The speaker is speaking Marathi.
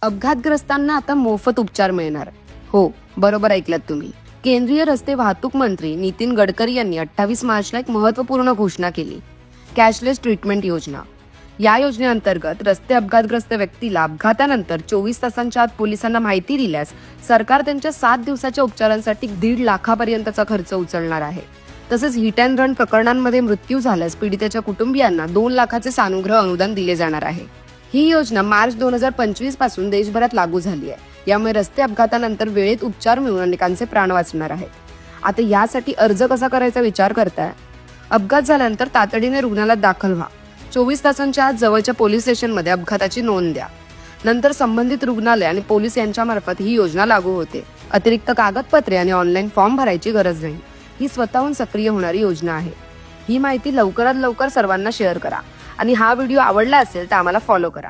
अपघातग्रस्तांना आता मोफत उपचार मिळणार. हो, बरोबर ऐकलात तुम्ही. केंद्रीय रस्ते वाहतूक मंत्री नितीन गडकरी यांनी 28 मार्चला एक महत्त्वपूर्ण घोषणा केली. कॅशलेस ट्रीटमेंट योजना. या योजनेअंतर्गत रस्ते अपघातग्रस्त व्यक्तीला अपघातानंतर 24 तासांच्या आत पोलिसांना माहिती दिल्यास सरकार त्यांच्या 7 दिवसाच्या उपचारांसाठी 1.5 लाखापर्यंतचा खर्च उचलणार आहे. तसेच हिट अँड रन प्रकरणांमध्ये मृत्यू झाल्यास पीडितेच्या कुटुंबियांना 2 लाखाचे सानुग्रह अनुदान दिले जाणार आहे. ही योजना मार्च 2025 पासून देशभरात लागू झाली आहे. यामुळे रस्ते अपघातानंतर वेळेत उपचार मिळून अनेकांचे प्राण वाचणार आहेत. आता यासाठी अर्ज कसा करायचा विचार करताय? अपघात झाल्यानंतर तातडीने रुग्णालयात दाखल व्हा. 24 तासांच्या आत जवळच्या पोलीस स्टेशनमध्ये अपघाताची नोंद द्या. नंतर संबंधित रुग्णालय आणि पोलीस यांच्यामार्फत ही योजना लागू होते. अतिरिक्त कागदपत्रे आणि ऑनलाईन फॉर्म भरायची गरज नाही. ही स्वतःहून सक्रिय होणारी योजना आहे. ही माहिती लवकरात लवकर सर्वांना शेअर करा आणि हा व्हिडिओ आवडला असेल तर आम्हाला फॉलो करा.